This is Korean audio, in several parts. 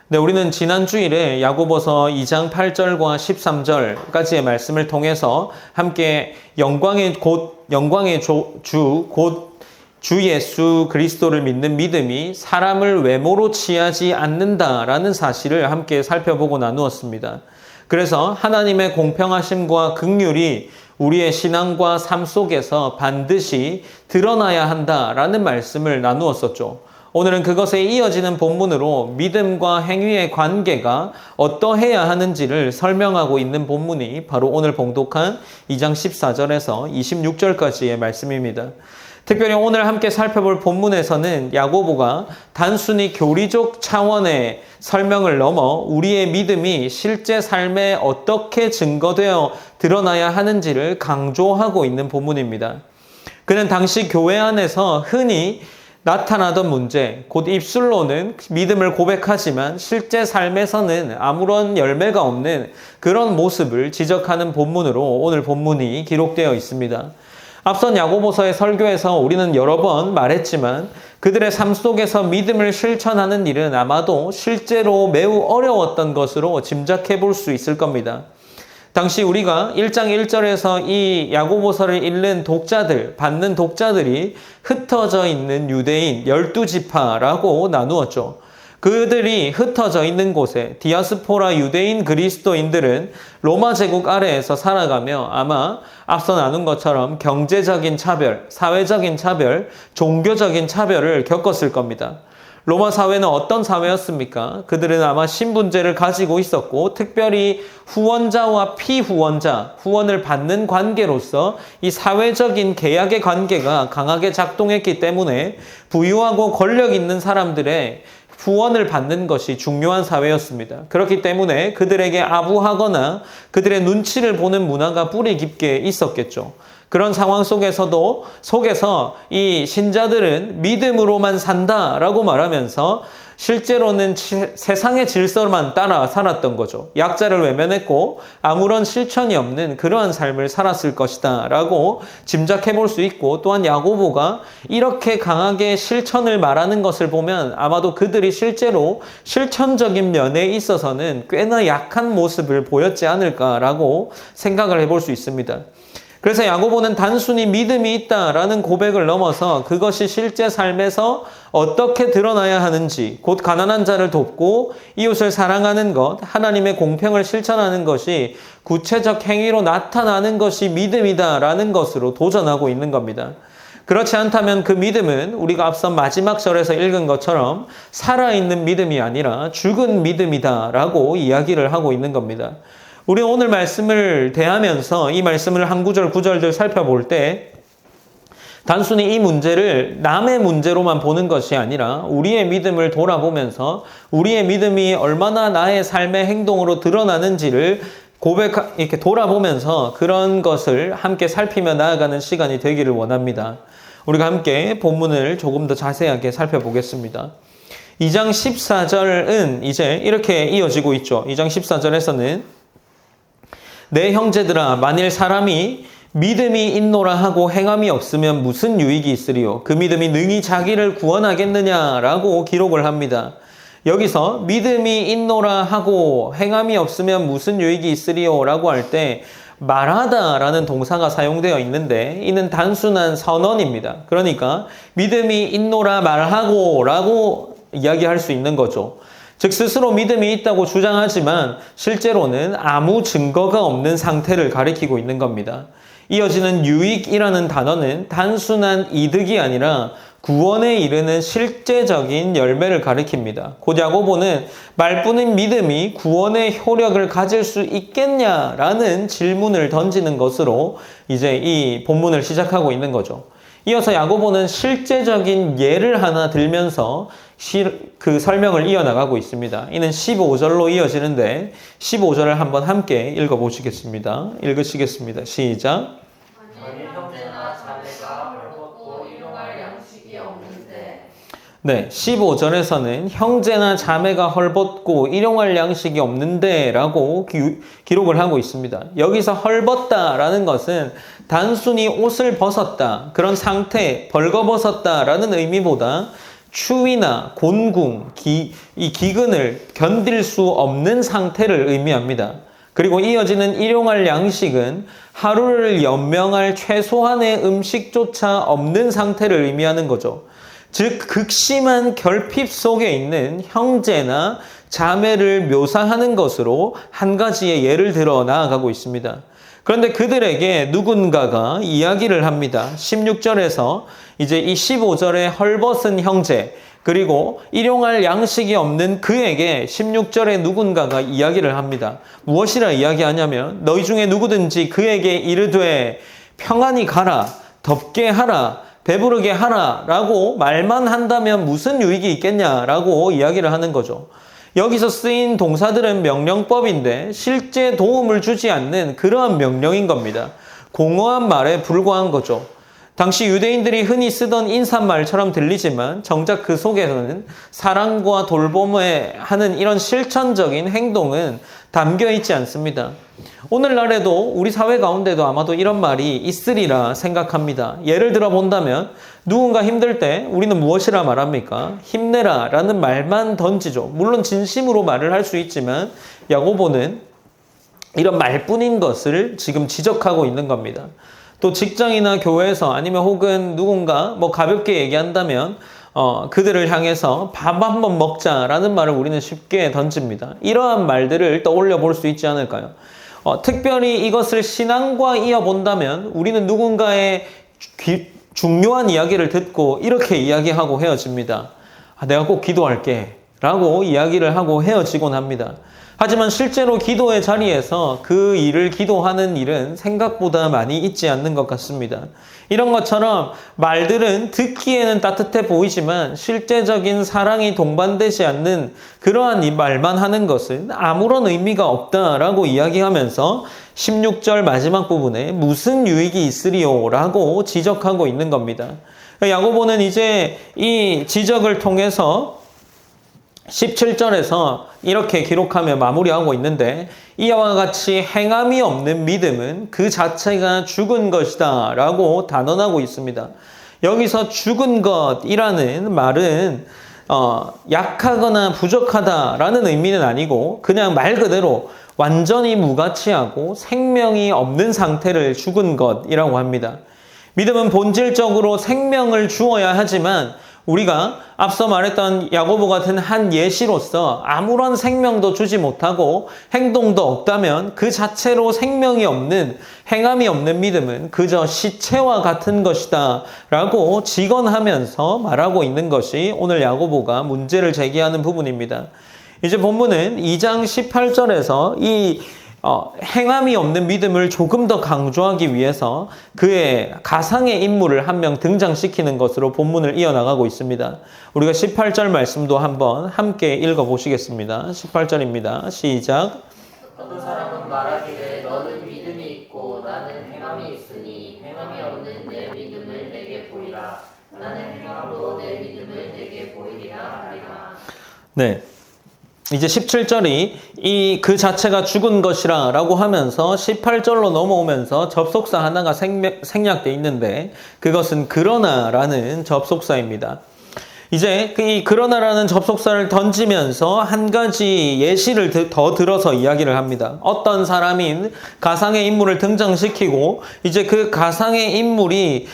네, 우리는 지난 주일에 야고보서 2장 8절과 13절까지의 말씀을 통해서 함께 영광의 주 예수 그리스도를 믿는 믿음이 사람을 외모로 취하지 않는다라는 사실을 함께 살펴보고 나누었습니다. 그래서 하나님의 공평하심과 긍휼이 우리의 신앙과 삶 속에서 반드시 드러나야 한다라는 말씀을 나누었었죠. 오늘은 그것에 이어지는 본문으로 믿음과 행위의 관계가 어떠해야 하는지를 설명하고 있는 본문이 바로 오늘 봉독한 2장 14절에서 26절까지의 말씀입니다. 특별히 오늘 함께 살펴볼 본문에서는 야고보가 단순히 교리적 차원의 설명을 넘어 우리의 믿음이 실제 삶에 어떻게 증거되어 드러나야 하는지를 강조하고 있는 본문입니다. 그는 당시 교회 안에서 흔히 나타나던 문제, 곧 입술로는 믿음을 고백하지만 실제 삶에서는 아무런 열매가 없는 그런 모습을 지적하는 본문으로 오늘 본문이 기록되어 있습니다. 앞선 야고보서의 설교에서 우리는 여러 번 말했지만 그들의 삶 속에서 믿음을 실천하는 일은 아마도 실제로 매우 어려웠던 것으로 짐작해 볼 수 있을 겁니다. 당시 우리가 1장 1절에서 이 야고보서를 읽는 받는 독자들이 흩어져 있는 유대인 12지파라고 나누었죠. 그들이 흩어져 있는 곳에 디아스포라 유대인 그리스도인들은 로마 제국 아래에서 살아가며 아마 앞서 나눈 것처럼 경제적인 차별, 사회적인 차별, 종교적인 차별을 겪었을 겁니다. 로마 사회는 어떤 사회였습니까? 그들은 아마 신분제를 가지고 있었고 특별히 후원자와 피후원자, 후원을 받는 관계로서 이 사회적인 계약의 관계가 강하게 작동했기 때문에 부유하고 권력 있는 사람들의 후원을 받는 것이 중요한 사회였습니다. 그렇기 때문에 그들에게 아부하거나 그들의 눈치를 보는 문화가 뿌리 깊게 있었겠죠. 그런 상황 속에서 이 신자들은 믿음으로만 산다라고 말하면서 실제로는 세상의 질서만 따라 살았던 거죠. 약자를 외면했고 아무런 실천이 없는 그러한 삶을 살았을 것이다 라고 짐작해 볼 수 있고, 또한 야고보가 이렇게 강하게 실천을 말하는 것을 보면 아마도 그들이 실제로 실천적인 면에 있어서는 꽤나 약한 모습을 보였지 않을까라고 생각을 해볼 수 있습니다. 그래서 야고보는 단순히 믿음이 있다라는 고백을 넘어서 그것이 실제 삶에서 어떻게 드러나야 하는지, 곧 가난한 자를 돕고 이웃을 사랑하는 것, 하나님의 공평을 실천하는 것이 구체적 행위로 나타나는 것이 믿음이다라는 것으로 도전하고 있는 겁니다. 그렇지 않다면 그 믿음은 우리가 앞선 마지막 절에서 읽은 것처럼 살아있는 믿음이 아니라 죽은 믿음이다라고 이야기를 하고 있는 겁니다. 우리 오늘 말씀을 대하면서 이 말씀을 한 구절 구절들 살펴볼 때 단순히 이 문제를 남의 문제로만 보는 것이 아니라 우리의 믿음을 돌아보면서 우리의 믿음이 얼마나 나의 삶의 행동으로 드러나는지를 이렇게 돌아보면서 그런 것을 함께 살피며 나아가는 시간이 되기를 원합니다. 우리가 함께 본문을 조금 더 자세하게 살펴보겠습니다. 2장 14절은 이제 이렇게 이어지고 있죠. 2장 14절에서는 내 형제들아, 만일 사람이 믿음이 있노라 하고 행함이 없으면 무슨 유익이 있으리요? 그 믿음이 능히 자기를 구원하겠느냐라고 기록을 합니다. 여기서 믿음이 있노라 하고 행함이 없으면 무슨 유익이 있으리요? 라고 할 때 말하다라는 동사가 사용되어 있는데 이는 단순한 선언입니다. 그러니까 믿음이 있노라 말하고 라고 이야기할 수 있는 거죠. 즉 스스로 믿음이 있다고 주장하지만 실제로는 아무 증거가 없는 상태를 가리키고 있는 겁니다. 이어지는 유익이라는 단어는 단순한 이득이 아니라 구원에 이르는 실제적인 열매를 가리킵니다. 곧 야고보는 말뿐인 믿음이 구원의 효력을 가질 수 있겠냐라는 질문을 던지는 것으로 이제 이 본문을 시작하고 있는 거죠. 이어서 야고보는 실제적인 예를 하나 들면서 그 설명을 이어나가고 있습니다. 이는 15절로 이어지는데 15절을 한번 함께 읽어보시겠습니다. 읽으시겠습니다. 시작. 만일 형제나 자매가 헐벗고 일용할 양식이 없는데. 네, 15절에서는 형제나 자매가 헐벗고 일용할 양식이 없는데 라고 기록을 하고 있습니다. 여기서 헐벗다라는 것은 단순히 옷을 벗었다, 그런 상태, 벌거벗었다라는 의미보다 추위나 곤궁, 이 기근을 견딜 수 없는 상태를 의미합니다. 그리고 이어지는 일용할 양식은 하루를 연명할 최소한의 음식조차 없는 상태를 의미하는 거죠. 즉 극심한 결핍 속에 있는 형제나 자매를 묘사하는 것으로 한 가지의 예를 들어 나아가고 있습니다. 그런데 그들에게 누군가가 이야기를 합니다. 16절에서 이제 이 15절에 헐벗은 형제, 그리고 일용할 양식이 없는 그에게 16절에 누군가가 이야기를 합니다. 무엇이라 이야기하냐면 너희 중에 누구든지 그에게 이르되 평안히 가라, 덥게 하라, 배부르게 하라 라고 말만 한다면 무슨 유익이 있겠냐라고 이야기를 하는 거죠. 여기서 쓰인 동사들은 명령법인데 실제 도움을 주지 않는 그러한 명령인 겁니다. 공허한 말에 불과한 거죠. 당시 유대인들이 흔히 쓰던 인사말처럼 들리지만 정작 그 속에서는 사랑과 돌봄에 하는 이런 실천적인 행동은 담겨 있지 않습니다. 오늘날에도 우리 사회 가운데도 아마도 이런 말이 있으리라 생각합니다. 예를 들어 본다면 누군가 힘들 때 우리는 무엇이라 말합니까? 힘내라 라는 말만 던지죠. 물론 진심으로 말을 할 수 있지만 야고보는 이런 말뿐인 것을 지금 지적하고 있는 겁니다. 또 직장이나 교회에서 아니면 혹은 누군가 가볍게 얘기한다면 그들을 향해서 밥 한번 먹자라는 말을 우리는 쉽게 던집니다. 이러한 말들을 떠올려 볼 수 있지 않을까요? 특별히 이것을 신앙과 이어본다면 우리는 누군가의 중요한 이야기를 듣고 이렇게 이야기하고 헤어집니다. 내가 꼭 기도할게 라고 이야기를 하고 헤어지곤 합니다. 하지만 실제로 기도의 자리에서 그 일을 기도하는 일은 생각보다 많이 있지 않는 것 같습니다. 이런 것처럼 말들은 듣기에는 따뜻해 보이지만 실제적인 사랑이 동반되지 않는 그러한 이 말만 하는 것은 아무런 의미가 없다라고 이야기하면서 16절 마지막 부분에 무슨 유익이 있으리요? 라고 지적하고 있는 겁니다. 야고보는 이제 이 지적을 통해서 17절에서 이렇게 기록하며 마무리하고 있는데 이와 같이 행함이 없는 믿음은 그 자체가 죽은 것이다 라고 단언하고 있습니다. 여기서 죽은 것이라는 말은 약하거나 부족하다라는 의미는 아니고 그냥 말 그대로 완전히 무가치하고 생명이 없는 상태를 죽은 것이라고 합니다. 믿음은 본질적으로 생명을 주어야 하지만 우리가 앞서 말했던 야고보 같은 한 예시로서 아무런 생명도 주지 못하고 행동도 없다면 그 자체로 생명이 없는, 행함이 없는 믿음은 그저 시체와 같은 것이다 라고 직언하면서 말하고 있는 것이 오늘 야고보가 문제를 제기하는 부분입니다. 이제 본문은 2장 18절에서 이 행함이 없는 믿음을 조금 더 강조하기 위해서 그의 가상의 인물을 한 명 등장시키는 것으로 본문을 이어나가고 있습니다. 우리가 18절 말씀도 한번 함께 읽어보시겠습니다. 18절입니다. 시작. 어떤 사람은 말하기를 너는 믿음이 있고 나는 행함이 있으니 행함이 없는 내 믿음을 내게 보이라. 나는 행함으로 내 믿음을 내게 보이리라 하리라. 네. 이제 17절이 그 자체가 죽은 것이라 라고 하면서 18절로 넘어오면서 접속사 하나가 생략되어 있는데 그것은 그러나 라는 접속사입니다. 이제 이 그러나라는 접속사를 던지면서 한 가지 예시를 더 들어서 이야기를 합니다. 어떤 사람인 가상의 인물을 등장시키고 이제 그 가상의 인물이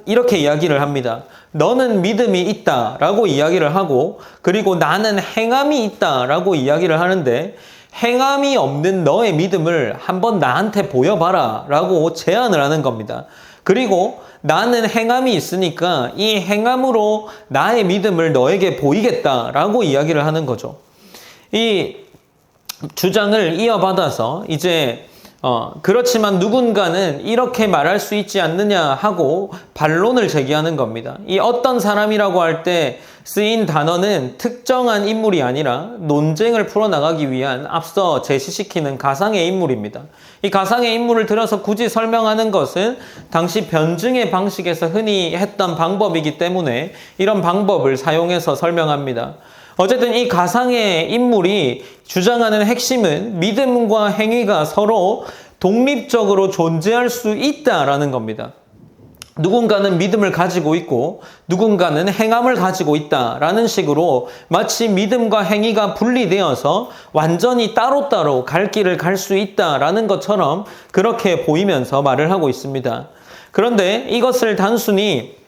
이렇게 이야기를 합니다. 너는 믿음이 있다 라고 이야기를 하고 그리고 나는 행함이 있다 라고 이야기를 하는데 행함이 없는 너의 믿음을 한번 나한테 보여봐라 라고 제안을 하는 겁니다. 그리고 나는 행함이 있으니까 이 행함으로 나의 믿음을 너에게 보이겠다 라고 이야기를 하는 거죠. 이 주장을 이어받아서 이제 그렇지만 누군가는 이렇게 말할 수 있지 않느냐 하고 반론을 제기하는 겁니다. 이 어떤 사람이라고 할 때 쓰인 단어는 특정한 인물이 아니라 논쟁을 풀어나가기 위한 앞서 제시시키는 가상의 인물입니다. 이 가상의 인물을 들어서 굳이 설명하는 것은 당시 변증의 방식에서 흔히 했던 방법이기 때문에 이런 방법을 사용해서 설명합니다. 어쨌든 이 가상의 인물이 주장하는 핵심은 믿음과 행위가 서로 독립적으로 존재할 수 있다라는 겁니다. 누군가는 믿음을 가지고 있고 누군가는 행함을 가지고 있다라는 식으로 마치 믿음과 행위가 분리되어서 완전히 따로따로 갈 길을 갈 수 있다라는 것처럼 그렇게 보이면서 말을 하고 있습니다. 그런데 이것을 단순히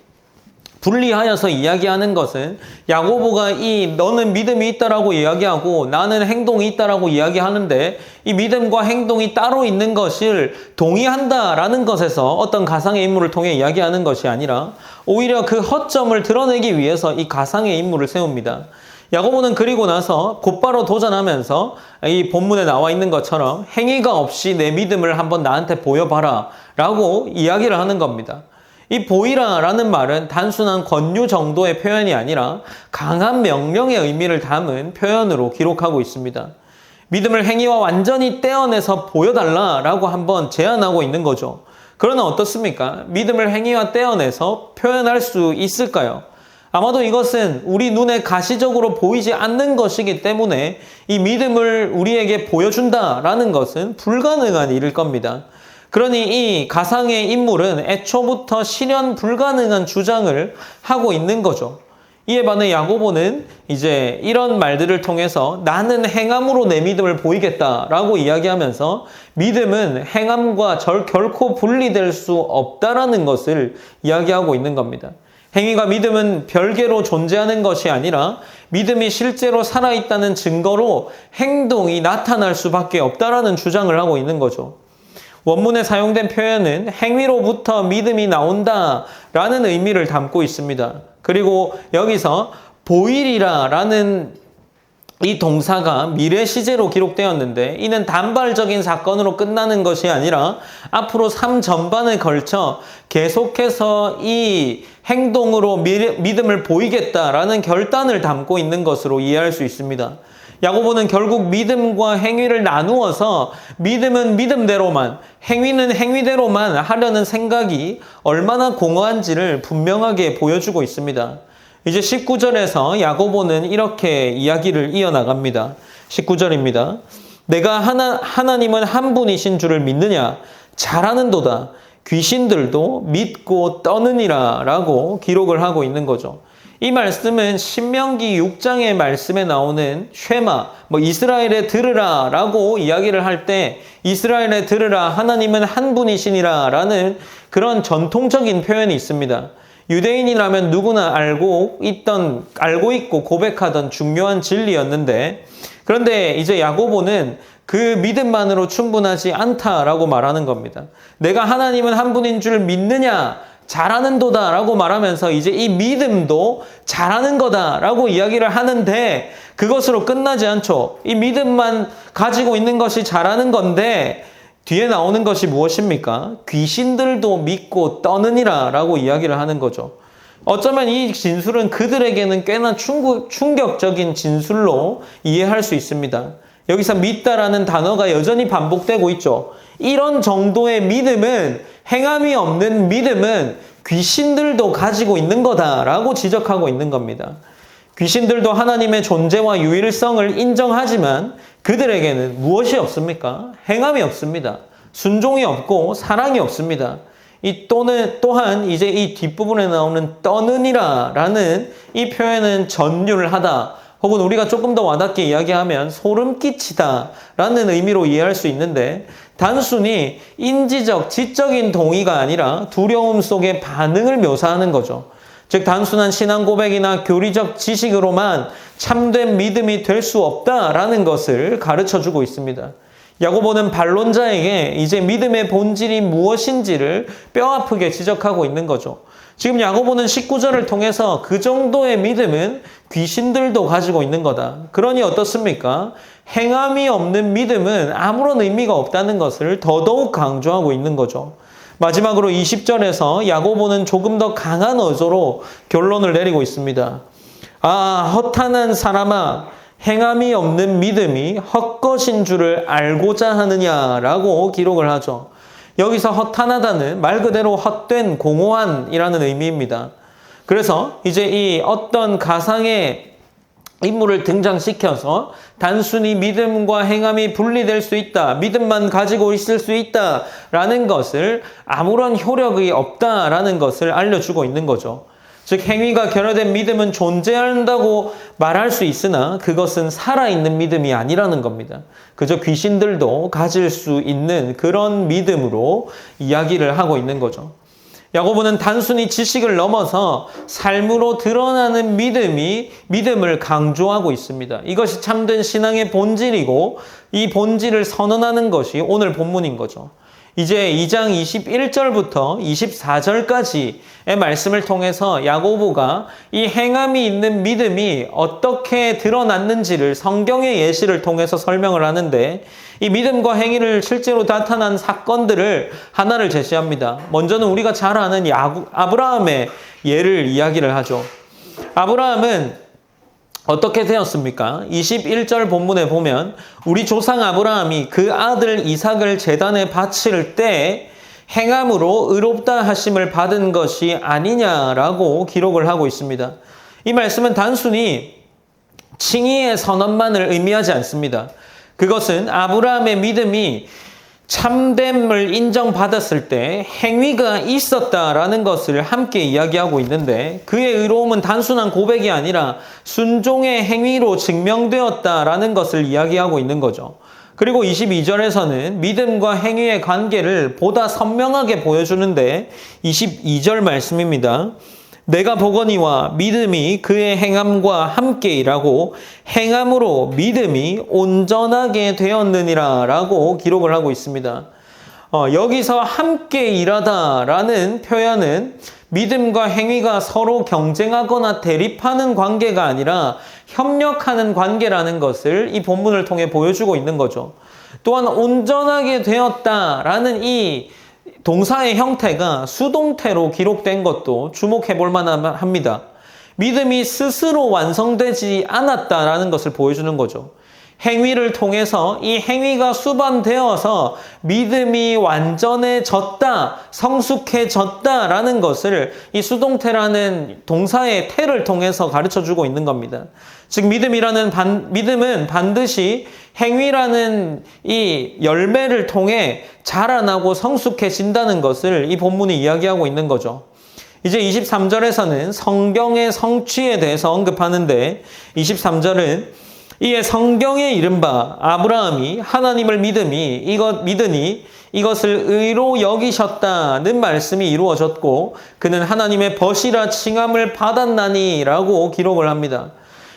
분리하여서 이야기하는 것은 야고보가 너는 믿음이 있다라고 이야기하고 나는 행동이 있다라고 이야기하는데 이 믿음과 행동이 따로 있는 것을 동의한다라는 것에서 어떤 가상의 인물을 통해 이야기하는 것이 아니라 오히려 그 허점을 드러내기 위해서 이 가상의 인물을 세웁니다. 야고보는 그리고 나서 곧바로 도전하면서 이 본문에 나와 있는 것처럼 행위가 없이 내 믿음을 한번 나한테 보여봐라 라고 이야기를 하는 겁니다. 이 보이라라는 말은 단순한 권유 정도의 표현이 아니라 강한 명령의 의미를 담은 표현으로 기록하고 있습니다. 믿음을 행위와 완전히 떼어내서 보여달라라고 한번 제안하고 있는 거죠. 그러나 어떻습니까? 믿음을 행위와 떼어내서 표현할 수 있을까요? 아마도 이것은 우리 눈에 가시적으로 보이지 않는 것이기 때문에 이 믿음을 우리에게 보여준다라는 것은 불가능한 일일 겁니다. 그러니 이 가상의 인물은 애초부터 실현 불가능한 주장을 하고 있는 거죠. 이에 반해 야고보는 이제 이런 말들을 통해서 나는 행함으로 내 믿음을 보이겠다라고 이야기하면서 믿음은 행함과 결코 분리될 수 없다라는 것을 이야기하고 있는 겁니다. 행위가 믿음은 별개로 존재하는 것이 아니라 믿음이 실제로 살아있다는 증거로 행동이 나타날 수밖에 없다라는 주장을 하고 있는 거죠. 원문에 사용된 표현은 행위로부터 믿음이 나온다라는 의미를 담고 있습니다. 그리고 여기서 보이리라라는 이 동사가 미래 시제로 기록되었는데 이는 단발적인 사건으로 끝나는 것이 아니라 앞으로 삶 전반에 걸쳐 계속해서 이 행동으로 믿음을 보이겠다라는 결단을 담고 있는 것으로 이해할 수 있습니다. 야고보는 결국 믿음과 행위를 나누어서 믿음은 믿음대로만, 행위는 행위대로만 하려는 생각이 얼마나 공허한지를 분명하게 보여주고 있습니다. 이제 19절에서 야고보는 이렇게 이야기를 이어나갑니다. 19절입니다. 내가 하나님은 한 분이신 줄을 믿느냐? 잘하는도다. 귀신들도 믿고 떠느니라 라고 기록을 하고 있는 거죠. 이 말씀은 신명기 6장의 말씀에 나오는 쉐마, 이스라엘에 들으라 라고 이야기를 할 때 이스라엘에 들으라 하나님은 한 분이시니라 라는 그런 전통적인 표현이 있습니다. 유대인이라면 누구나 알고 있고 고백하던 중요한 진리였는데 그런데 이제 야고보는 그 믿음만으로 충분하지 않다라고 말하는 겁니다. 내가 하나님은 한 분인 줄 믿느냐? 잘하는도다 라고 말하면서 이제 이 믿음도 잘하는 거다 라고 이야기를 하는데 그것으로 끝나지 않죠. 이 믿음만 가지고 있는 것이 잘하는 건데 뒤에 나오는 것이 무엇입니까? 귀신들도 믿고 떠느니라 라고 이야기를 하는 거죠. 어쩌면 이 진술은 그들에게는 꽤나 충격적인 진술로 이해할 수 있습니다. 여기서 믿다라는 단어가 여전히 반복되고 있죠. 이런 정도의 믿음은, 행함이 없는 믿음은 귀신들도 가지고 있는 거다라고 지적하고 있는 겁니다. 귀신들도 하나님의 존재와 유일성을 인정하지만 그들에게는 무엇이 없습니까? 행함이 없습니다. 순종이 없고 사랑이 없습니다. 또한 이제 이 뒷부분에 나오는 떠느니라라는 이 표현은 전율을 하다 혹은 우리가 조금 더 와닿게 이야기하면 소름 끼치다 라는 의미로 이해할 수 있는데 단순히 인지적, 지적인 동의가 아니라 두려움 속의 반응을 묘사하는 거죠. 즉 단순한 신앙 고백이나 교리적 지식으로만 참된 믿음이 될 수 없다라는 것을 가르쳐주고 있습니다. 야고보는 반론자에게 이제 믿음의 본질이 무엇인지를 뼈아프게 지적하고 있는 거죠. 지금 야고보는 19절을 통해서 그 정도의 믿음은 귀신들도 가지고 있는 거다. 그러니 어떻습니까? 행함이 없는 믿음은 아무런 의미가 없다는 것을 더더욱 강조하고 있는 거죠. 마지막으로 20절에서 야고보는 조금 더 강한 어조로 결론을 내리고 있습니다. 허탄한 사람아, 행함이 없는 믿음이 헛것인 줄을 알고자 하느냐라고 기록을 하죠. 여기서 허탄하다는 말 그대로 헛된, 공허한이라는 의미입니다. 그래서 이제 이 어떤 가상의 인물을 등장시켜서 단순히 믿음과 행함이 분리될 수 있다, 믿음만 가지고 있을 수 있다라는 것을 아무런 효력이 없다라는 것을 알려주고 있는 거죠. 즉 행위가 결여된 믿음은 존재한다고 말할 수 있으나 그것은 살아있는 믿음이 아니라는 겁니다. 그저 귀신들도 가질 수 있는 그런 믿음으로 이야기를 하고 있는 거죠. 야고보는 단순히 지식을 넘어서 삶으로 드러나는 믿음을 강조하고 있습니다. 이것이 참된 신앙의 본질이고 이 본질을 선언하는 것이 오늘 본문인 거죠. 이제 2장 21절부터 24절까지의 말씀을 통해서 야고보가 이 행함이 있는 믿음이 어떻게 드러났는지를 성경의 예시를 통해서 설명을 하는데 이 믿음과 행위를 실제로 나타난 사건들을 하나를 제시합니다. 먼저는 우리가 잘 아는 아브라함의 예를 이야기를 하죠. 아브라함은 어떻게 되었습니까? 21절 본문에 보면 우리 조상 아브라함이 그 아들 이삭을 제단에 바칠 때 행함으로 의롭다 하심을 받은 것이 아니냐라고 기록을 하고 있습니다. 이 말씀은 단순히 칭의의 선언만을 의미하지 않습니다. 그것은 아브라함의 믿음이 참됨을 인정받았을 때 행위가 있었다라는 것을 함께 이야기하고 있는데 그의 의로움은 단순한 고백이 아니라 순종의 행위로 증명되었다라는 것을 이야기하고 있는 거죠. 그리고 22절에서는 믿음과 행위의 관계를 보다 선명하게 보여주는데 22절 말씀입니다. 내가 보거니와 믿음이 그의 행함과 함께 일하고 행함으로 믿음이 온전하게 되었느니라 라고 기록을 하고 있습니다. 여기서 함께 일하다라는 표현은 믿음과 행위가 서로 경쟁하거나 대립하는 관계가 아니라 협력하는 관계라는 것을 이 본문을 통해 보여주고 있는 거죠. 또한 온전하게 되었다라는 이 동사의 형태가 수동태로 기록된 것도 주목해 볼 만합니다. 믿음이 스스로 완성되지 않았다라는 것을 보여주는 거죠. 행위를 통해서 이 행위가 수반되어서 믿음이 완전해졌다, 성숙해졌다라는 것을 이 수동태라는 동사의 태를 통해서 가르쳐주고 있는 겁니다. 즉 믿음은 반드시 행위라는 이 열매를 통해 자라나고 성숙해진다는 것을 이 본문이 이야기하고 있는 거죠. 이제 23절에서는 성경의 성취에 대해서 언급하는데 23절은 이에 성경에 이른바 아브라함이 하나님을 믿으니 이것을 의로 여기셨다는 말씀이 이루어졌고 그는 하나님의 벗이라 칭함을 받았나니라고 기록을 합니다.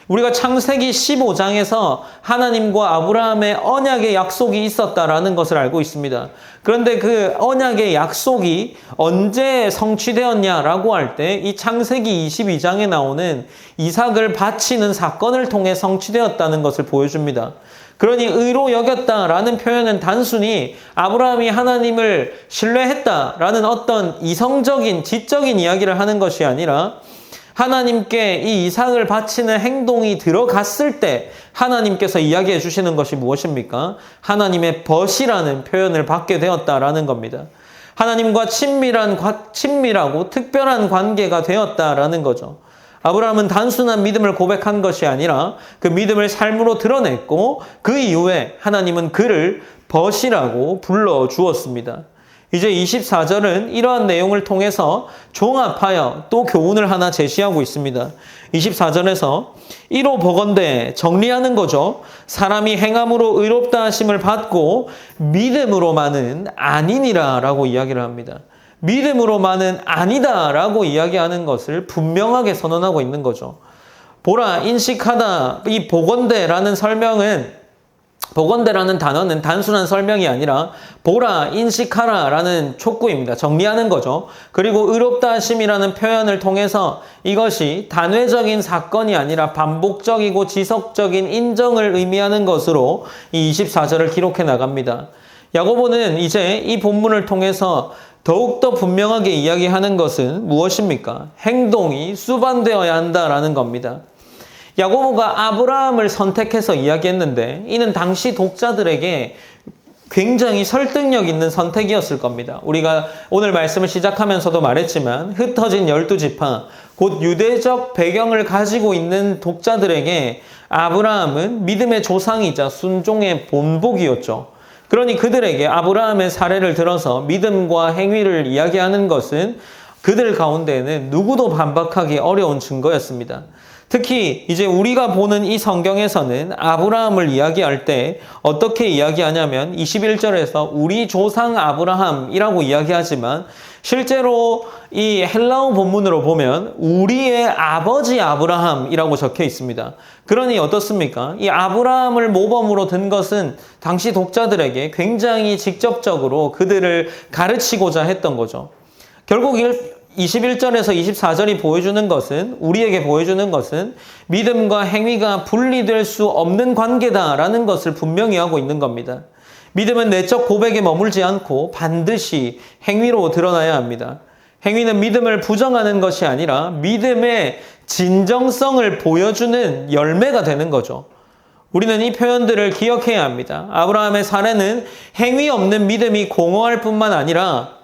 우리가 창세기 15장에서 하나님과 아브라함의 언약의 약속이 있었다라는 것을 알고 있습니다. 그런데 그 언약의 약속이 언제 성취되었냐라고 할 때 이 창세기 22장에 나오는 이삭을 바치는 사건을 통해 성취되었다는 것을 보여줍니다. 그러니 의로 여겼다라는 표현은 단순히 아브라함이 하나님을 신뢰했다라는 어떤 이성적인 지적인 이야기를 하는 것이 아니라 하나님께 이 이삭을 바치는 행동이 들어갔을 때 하나님께서 이야기해 주시는 것이 무엇입니까? 하나님의 벗이라는 표현을 받게 되었다라는 겁니다. 하나님과 친밀하고 특별한 관계가 되었다라는 거죠. 아브라함은 단순한 믿음을 고백한 것이 아니라 그 믿음을 삶으로 드러냈고 그 이후에 하나님은 그를 벗이라고 불러주었습니다. 이제 24절은 이러한 내용을 통해서 종합하여 또 교훈을 하나 제시하고 있습니다. 24절에서 이로 보건대 정리하는 거죠. 사람이 행함으로 의롭다 하심을 받고 믿음으로만은 아니니라 라고 이야기를 합니다. 믿음으로만은 아니다 라고 이야기하는 것을 분명하게 선언하고 있는 거죠. 보라, 인식하다, 이 보건대라는 보건대라는 단어는 단순한 설명이 아니라 보라, 인식하라 라는 촉구입니다. 정리하는 거죠. 그리고 의롭다 하심이라는 표현을 통해서 이것이 단회적인 사건이 아니라 반복적이고 지속적인 인정을 의미하는 것으로 이 24절을 기록해 나갑니다. 야고보는 이제 이 본문을 통해서 더욱더 분명하게 이야기하는 것은 무엇입니까? 행동이 수반되어야 한다라는 겁니다. 야고보가 아브라함을 선택해서 이야기했는데 이는 당시 독자들에게 굉장히 설득력 있는 선택이었을 겁니다. 우리가 오늘 말씀을 시작하면서도 말했지만 흩어진 12지파, 곧 유대적 배경을 가지고 있는 독자들에게 아브라함은 믿음의 조상이자 순종의 본보기였죠. 그러니 그들에게 아브라함의 사례를 들어서 믿음과 행위를 이야기하는 것은 그들 가운데에는 누구도 반박하기 어려운 증거였습니다. 특히 이제 우리가 보는 이 성경에서는 아브라함을 이야기할 때 어떻게 이야기하냐면 21절에서 우리 조상 아브라함이라고 이야기하지만 실제로 이 헬라어 본문으로 보면 우리의 아버지 아브라함이라고 적혀 있습니다. 그러니 어떻습니까? 이 아브라함을 모범으로 든 것은 당시 독자들에게 굉장히 직접적으로 그들을 가르치고자 했던 거죠. 결국 21절에서 24절이 보여주는 것은, 우리에게 보여주는 것은 믿음과 행위가 분리될 수 없는 관계다라는 것을 분명히 하고 있는 겁니다. 믿음은 내적 고백에 머물지 않고 반드시 행위로 드러나야 합니다. 행위는 믿음을 부정하는 것이 아니라 믿음의 진정성을 보여주는 열매가 되는 거죠. 우리는 이 표현들을 기억해야 합니다. 아브라함의 사례는 행위 없는 믿음이 공허할 뿐만 아니라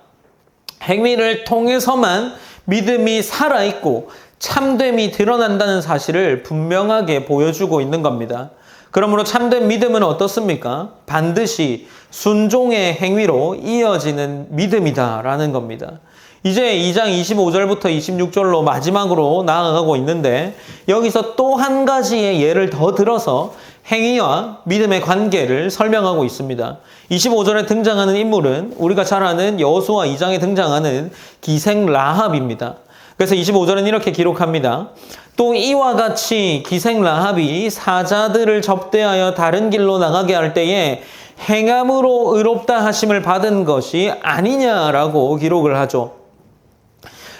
행위를 통해서만 믿음이 살아있고 참됨이 드러난다는 사실을 분명하게 보여주고 있는 겁니다. 그러므로 참된 믿음은 어떻습니까? 반드시 순종의 행위로 이어지는 믿음이다라는 겁니다. 이제 2장 25절부터 26절로 마지막으로 나아가고 있는데 여기서 또 한 가지의 예를 더 들어서 행위와 믿음의 관계를 설명하고 있습니다. 25절에 등장하는 인물은 우리가 잘 아는 여호수아 2장에 등장하는 기생 라합입니다. 그래서 25절은 이렇게 기록합니다. 또 이와 같이 기생 라합이 사자들을 접대하여 다른 길로 나가게 할 때에 행함으로 의롭다 하심을 받은 것이 아니냐라고 기록을 하죠.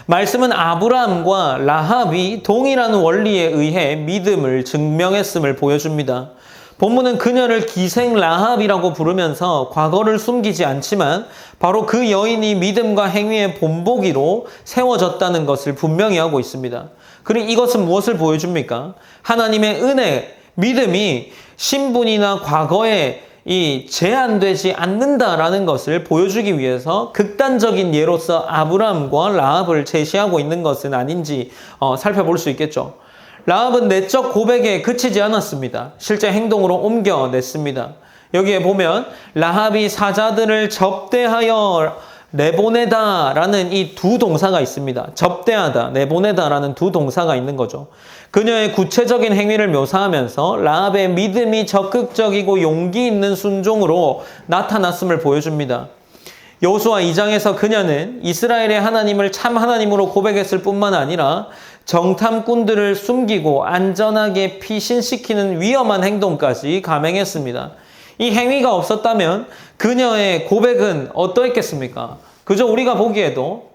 말씀은 아브라함과 라합이 동일한 원리에 의해 믿음을 증명했음을 보여줍니다. 본문은 그녀를 기생 라합이라고 부르면서 과거를 숨기지 않지만 바로 그 여인이 믿음과 행위의 본보기로 세워졌다는 것을 분명히 하고 있습니다. 그리고 이것은 무엇을 보여줍니까? 하나님의 은혜, 믿음이 신분이나 과거에 제한되지 않는다라는 것을 보여주기 위해서 극단적인 예로서 아브라함과 라합을 제시하고 있는 것은 아닌지 살펴볼 수 있겠죠. 라합은 내적 고백에 그치지 않았습니다. 실제 행동으로 옮겨냈습니다. 여기에 보면 라합이 사자들을 접대하여 내보내다라는 이 두 동사가 있습니다. 접대하다, 내보내다라는 두 동사가 있는 거죠. 그녀의 구체적인 행위를 묘사하면서 라합의 믿음이 적극적이고 용기 있는 순종으로 나타났음을 보여줍니다. 여호수아 2장에서 그녀는 이스라엘의 하나님을 참 하나님으로 고백했을 뿐만 아니라 정탐꾼들을 숨기고 안전하게 피신시키는 위험한 행동까지 감행했습니다. 이 행위가 없었다면 그녀의 고백은 어떠했겠습니까? 그저 우리가 보기에도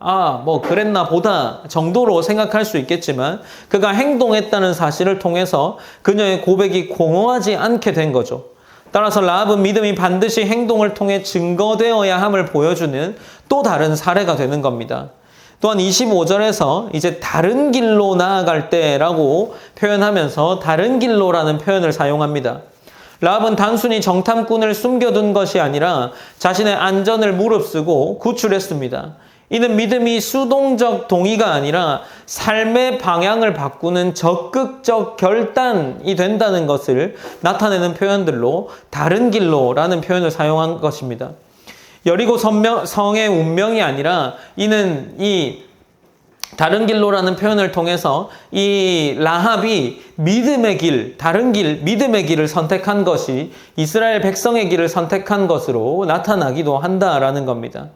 그랬나 보다 정도로 생각할 수 있겠지만 그가 행동했다는 사실을 통해서 그녀의 고백이 공허하지 않게 된 거죠. 따라서 라합은 믿음이 반드시 행동을 통해 증거되어야 함을 보여주는 또 다른 사례가 되는 겁니다. 또한 25절에서 이제 다른 길로 나아갈 때라고 표현하면서 다른 길로라는 표현을 사용합니다. 라합은 단순히 정탐꾼을 숨겨둔 것이 아니라 자신의 안전을 무릅쓰고 구출했습니다. 이는 믿음이 수동적 동의가 아니라 삶의 방향을 바꾸는 적극적 결단이 된다는 것을 나타내는 표현들로 다른 길로라는 표현을 사용한 것입니다. 여리고 성의 운명이 아니라 이는 이 다른 길로라는 표현을 통해서 이 라합이 믿음의 길, 다른 길, 믿음의 길을 선택한 것이 이스라엘 백성의 길을 선택한 것으로 나타나기도 한다라는 겁니다.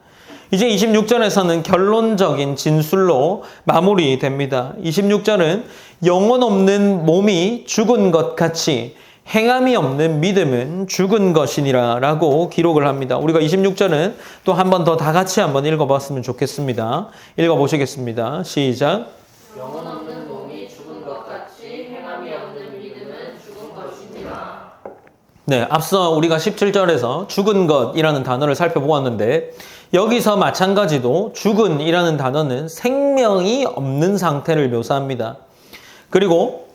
이제 26절에서는 결론적인 진술로 마무리됩니다. 26절은 영혼 없는 몸이 죽은 것 같이 행함이 없는 믿음은 죽은 것이니라 라고 기록을 합니다. 우리가 26절은 또 한 번 더 다 같이 한번 읽어봤으면 좋겠습니다. 읽어보시겠습니다. 시작. 영혼 없는 몸이 죽은 것 같이 행함이 없는 믿음은 죽은 것이니라. 네, 앞서 우리가 17절에서 죽은 것이라는 단어를 살펴보았는데 여기서 마찬가지로 죽은이라는 단어는 생명이 없는 상태를 묘사합니다. 그리고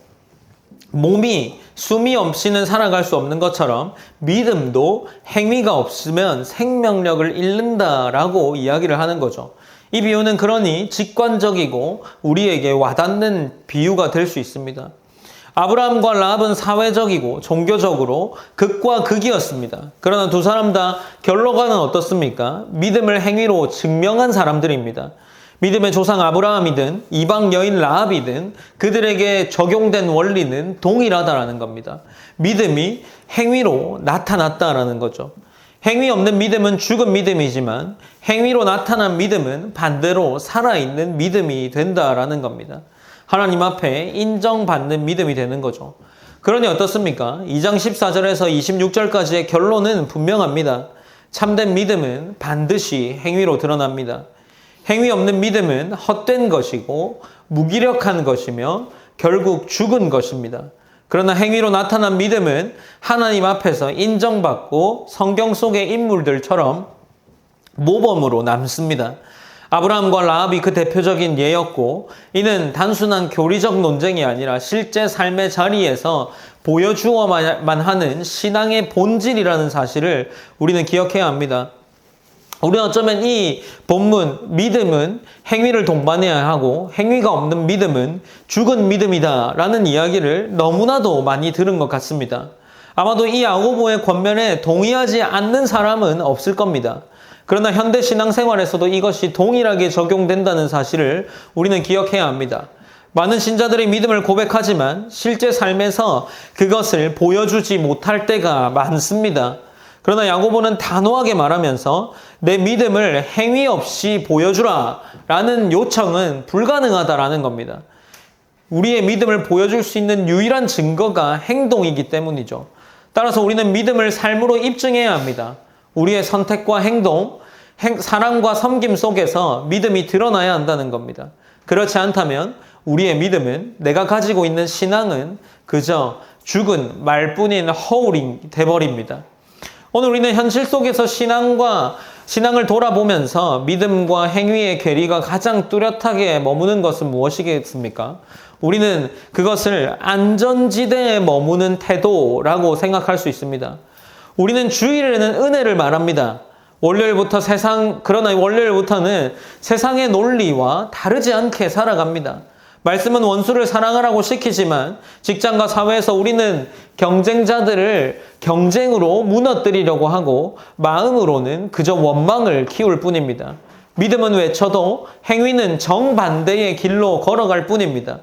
몸이 숨이 없이는 살아갈 수 없는 것처럼 믿음도 행위가 없으면 생명력을 잃는다라고 이야기를 하는 거죠. 이 비유는 그러니 직관적이고 우리에게 와닿는 비유가 될 수 있습니다. 아브라함과 라합은 사회적이고 종교적으로 극과 극이었습니다. 그러나 두 사람 다 결론은 어떻습니까? 믿음을 행위로 증명한 사람들입니다. 믿음의 조상 아브라함이든 이방 여인 라합이든 그들에게 적용된 원리는 동일하다라는 겁니다. 믿음이 행위로 나타났다라는 거죠. 행위 없는 믿음은 죽은 믿음이지만 행위로 나타난 믿음은 반대로 살아있는 믿음이 된다라는 겁니다. 하나님 앞에 인정받는 믿음이 되는 거죠. 그러니 어떻습니까? 2장 14절에서 26절까지의 결론은 분명합니다. 참된 믿음은 반드시 행위로 드러납니다. 행위 없는 믿음은 헛된 것이고 무기력한 것이며 결국 죽은 것입니다. 그러나 행위로 나타난 믿음은 하나님 앞에서 인정받고 성경 속의 인물들처럼 모범으로 남습니다. 아브라함과 라합이 그 대표적인 예였고 이는 단순한 교리적 논쟁이 아니라 실제 삶의 자리에서 보여주어만 하는 신앙의 본질이라는 사실을 우리는 기억해야 합니다. 우리는 어쩌면 이 본문 믿음은 행위를 동반해야 하고 행위가 없는 믿음은 죽은 믿음이다 라는 이야기를 너무나도 많이 들은 것 같습니다. 아마도 이 야고보의 권면에 동의하지 않는 사람은 없을 겁니다. 그러나 현대 신앙생활에서도 이것이 동일하게 적용된다는 사실을 우리는 기억해야 합니다. 많은 신자들이 믿음을 고백하지만 실제 삶에서 그것을 보여주지 못할 때가 많습니다. 그러나 야고보는 단호하게 말하면서 내 믿음을 행위 없이 보여주라 라는 요청은 불가능하다라는 겁니다. 우리의 믿음을 보여줄 수 있는 유일한 증거가 행동이기 때문이죠. 따라서 우리는 믿음을 삶으로 입증해야 합니다. 우리의 선택과 행동, 사랑과 섬김 속에서 믿음이 드러나야 한다는 겁니다. 그렇지 않다면 우리의 믿음은, 내가 가지고 있는 신앙은 그저 죽은 말뿐인 허울이 돼버립니다. 오늘 우리는 현실 속에서 신앙을 돌아보면서 믿음과 행위의 괴리가 가장 뚜렷하게 머무는 것은 무엇이겠습니까? 우리는 그것을 안전지대에 머무는 태도라고 생각할 수 있습니다. 우리는 주일에는 은혜를 말합니다. 그러나 월요일부터는 세상의 논리와 다르지 않게 살아갑니다. 말씀은 원수를 사랑하라고 시키지만 직장과 사회에서 우리는 경쟁자들을 경쟁으로 무너뜨리려고 하고 마음으로는 그저 원망을 키울 뿐입니다. 믿음은 외쳐도 행위는 정반대의 길로 걸어갈 뿐입니다.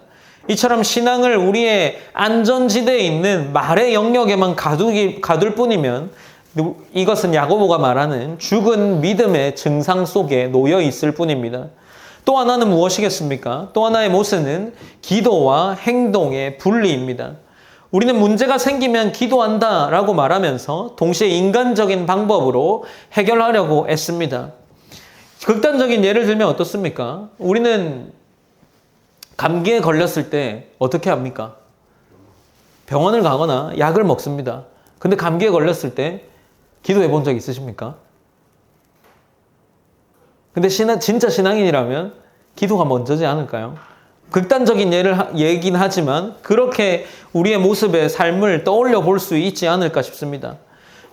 이처럼 신앙을 우리의 안전지대에 있는 말의 영역에만 가둘 뿐이면 이것은 야고보가 말하는 죽은 믿음의 증상 속에 놓여 있을 뿐입니다. 또 하나는 무엇이겠습니까? 또 하나의 모습은 기도와 행동의 분리입니다. 우리는 문제가 생기면 기도한다라고 말하면서 동시에 인간적인 방법으로 해결하려고 애씁니다. 극단적인 예를 들면 어떻습니까? 우리는 감기에 걸렸을 때 어떻게 합니까? 병원을 가거나 약을 먹습니다. 근데 감기에 걸렸을 때 기도해 본 적 있으십니까? 근데 진짜 신앙인이라면 기도가 먼저지 않을까요? 극단적인 예긴 하지만 그렇게 우리의 모습의 삶을 떠올려 볼 수 있지 않을까 싶습니다.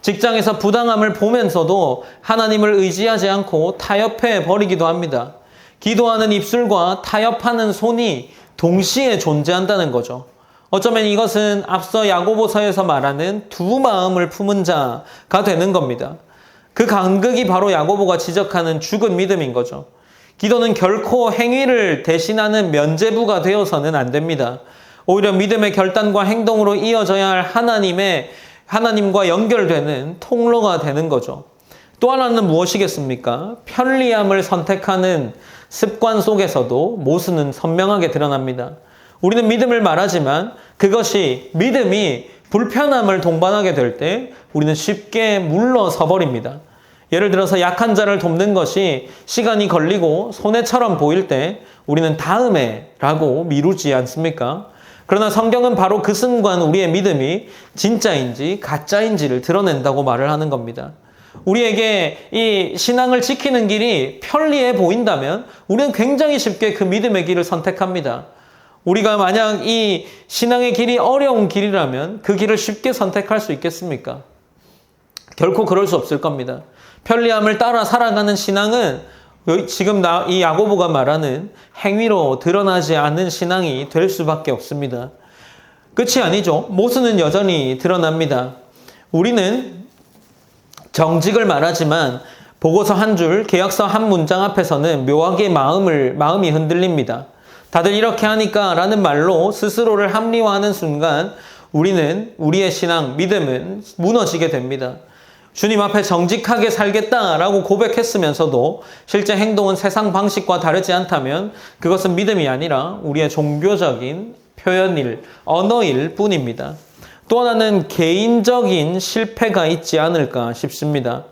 직장에서 부당함을 보면서도 하나님을 의지하지 않고 타협해 버리기도 합니다. 기도하는 입술과 타협하는 손이 동시에 존재한다는 거죠. 어쩌면 이것은 앞서 야고보서에서 말하는 두 마음을 품은 자가 되는 겁니다. 그 간극이 바로 야고보가 지적하는 죽은 믿음인 거죠. 기도는 결코 행위를 대신하는 면죄부가 되어서는 안 됩니다. 오히려 믿음의 결단과 행동으로 이어져야 할 하나님과 연결되는 통로가 되는 거죠. 또 하나는 무엇이겠습니까? 편리함을 선택하는 습관 속에서도 모습은 선명하게 드러납니다. 우리는 믿음을 말하지만 그것이 믿음이 불편함을 동반하게 될 때 우리는 쉽게 물러서 버립니다. 예를 들어서 약한 자를 돕는 것이 시간이 걸리고 손해처럼 보일 때 우리는 다음에 라고 미루지 않습니까? 그러나 성경은 바로 그 순간 우리의 믿음이 진짜인지 가짜인지를 드러낸다고 말을 하는 겁니다. 우리에게 이 신앙을 지키는 길이 편리해 보인다면 우리는 굉장히 쉽게 그 믿음의 길을 선택합니다. 우리가 만약 이 신앙의 길이 어려운 길이라면 그 길을 쉽게 선택할 수 있겠습니까? 결코 그럴 수 없을 겁니다. 편리함을 따라 살아가는 신앙은 지금 이 야고보가 말하는 행위로 드러나지 않는 신앙이 될 수밖에 없습니다. 끝이 아니죠. 모습은 여전히 드러납니다. 우리는 정직을 말하지만 보고서 한 줄, 계약서 한 문장 앞에서는 묘하게 마음이 흔들립니다. 다들 이렇게 하니까 라는 말로 스스로를 합리화하는 순간 우리의 신앙, 믿음은 무너지게 됩니다. 주님 앞에 정직하게 살겠다라고 고백했으면서도 실제 행동은 세상 방식과 다르지 않다면 그것은 믿음이 아니라 우리의 종교적인 표현일, 언어일 뿐입니다. 또 하나는 개인적인 실패가 있지 않을까 싶습니다.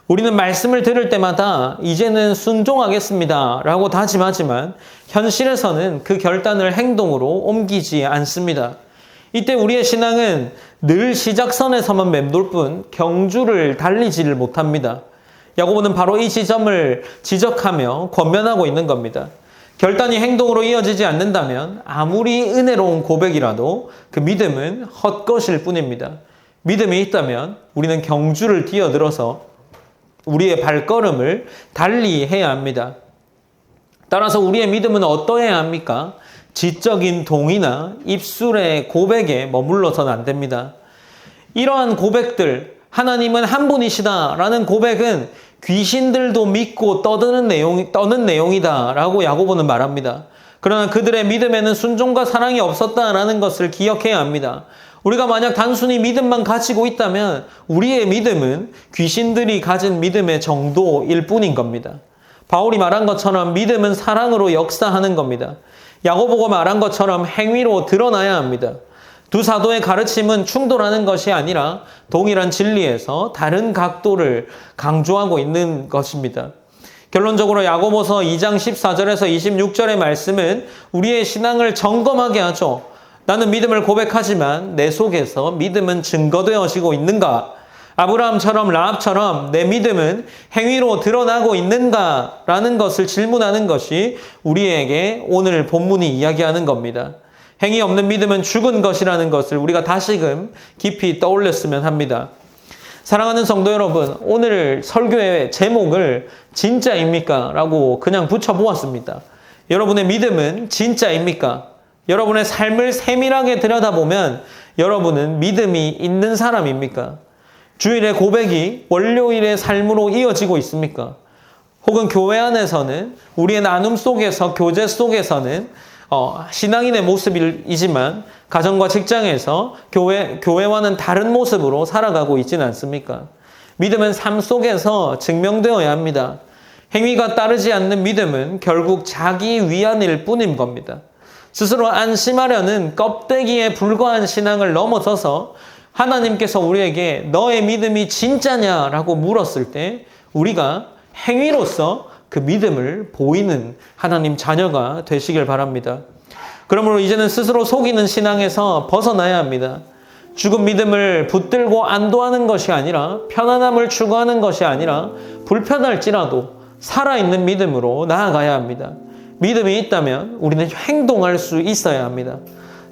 우리는 말씀을 들을 때마다 이제는 순종하겠습니다 라고 다짐하지만 현실에서는 그 결단을 행동으로 옮기지 않습니다. 이때 우리의 신앙은 늘 시작선에서만 맴돌 뿐 경주를 달리지를 못합니다. 야고보는 바로 이 지점을 지적하며 권면하고 있는 겁니다. 결단이 행동으로 이어지지 않는다면 아무리 은혜로운 고백이라도 그 믿음은 헛것일 뿐입니다. 믿음이 있다면 우리는 경주를 뛰어들어서 우리의 발걸음을 달리 해야 합니다. 따라서 우리의 믿음은 어떠해야 합니까? 지적인 동의나 입술의 고백에 머물러서는 안 됩니다. 이러한 고백들, 하나님은 한 분이시다 라는 고백은 귀신들도 믿고 떠는 내용이다 라고 야고보는 말합니다. 그러나 그들의 믿음에는 순종과 사랑이 없었다라는 것을 기억해야 합니다. 우리가 만약 단순히 믿음만 가지고 있다면 우리의 믿음은 귀신들이 가진 믿음의 정도일 뿐인 겁니다. 바울이 말한 것처럼 믿음은 사랑으로 역사하는 겁니다. 야고보가 말한 것처럼 행위로 드러나야 합니다. 두 사도의 가르침은 충돌하는 것이 아니라 동일한 진리에서 다른 각도를 강조하고 있는 것입니다. 결론적으로 야고보서 2장 14절에서 26절의 말씀은 우리의 신앙을 점검하게 하죠. 나는 믿음을 고백하지만 내 속에서 믿음은 증거되어지고 있는가? 아브라함처럼 라합처럼 내 믿음은 행위로 드러나고 있는가? 라는 것을 질문하는 것이 우리에게 오늘 본문이 이야기하는 겁니다. 행위 없는 믿음은 죽은 것이라는 것을 우리가 다시금 깊이 떠올렸으면 합니다. 사랑하는 성도 여러분, 오늘 설교의 제목을 진짜입니까? 라고 그냥 붙여보았습니다. 여러분의 믿음은 진짜입니까? 여러분의 삶을 세밀하게 들여다보면 여러분은 믿음이 있는 사람입니까? 주일의 고백이 월요일의 삶으로 이어지고 있습니까? 혹은 교회 안에서는 우리의 나눔 속에서, 교제 속에서는 신앙인의 모습이지만 가정과 직장에서 교회와는 다른 모습으로 살아가고 있지는 않습니까? 믿음은 삶 속에서 증명되어야 합니다. 행위가 따르지 않는 믿음은 결국 자기 위안일 뿐인 겁니다. 스스로 안심하려는 껍데기에 불과한 신앙을 넘어서서 하나님께서 우리에게 너의 믿음이 진짜냐라고 물었을 때 우리가 행위로서 그 믿음을 보이는 하나님 자녀가 되시길 바랍니다. 그러므로 이제는 스스로 속이는 신앙에서 벗어나야 합니다. 죽은 믿음을 붙들고 안도하는 것이 아니라 편안함을 추구하는 것이 아니라 불편할지라도 살아있는 믿음으로 나아가야 합니다. 믿음이 있다면 우리는 행동할 수 있어야 합니다.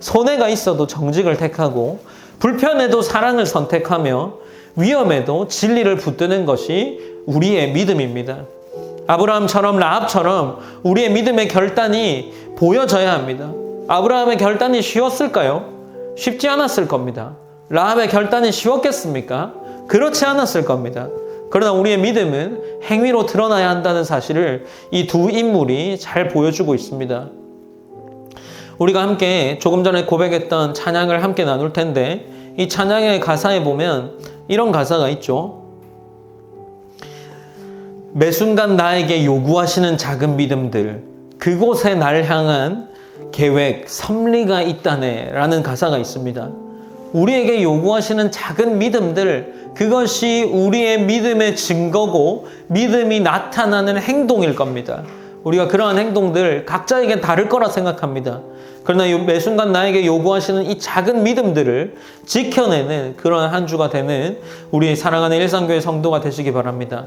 손해가 있어도 정직을 택하고 불편해도 사랑을 선택하며 위험해도 진리를 붙드는 것이 우리의 믿음입니다. 아브라함처럼 라합처럼 우리의 믿음의 결단이 보여져야 합니다. 아브라함의 결단이 쉬웠을까요? 쉽지 않았을 겁니다. 라합의 결단이 쉬웠겠습니까? 그렇지 않았을 겁니다. 그러나 우리의 믿음은 행위로 드러나야 한다는 사실을 이 두 인물이 잘 보여주고 있습니다. 우리가 함께 조금 전에 고백했던 찬양을 함께 나눌 텐데 이 찬양의 가사에 보면 이런 가사가 있죠. 매 순간 나에게 요구하시는 작은 믿음들, 그곳에 날 향한 계획, 섭리가 있다네 라는 가사가 있습니다. 우리에게 요구하시는 작은 믿음들, 그것이 우리의 믿음의 증거고 믿음이 나타나는 행동일 겁니다. 우리가 그러한 행동들 각자에게 다를 거라 생각합니다. 그러나 매 순간 나에게 요구하시는 이 작은 믿음들을 지켜내는 그런 한 주가 되는 우리 사랑하는 일상교회 성도가 되시기 바랍니다.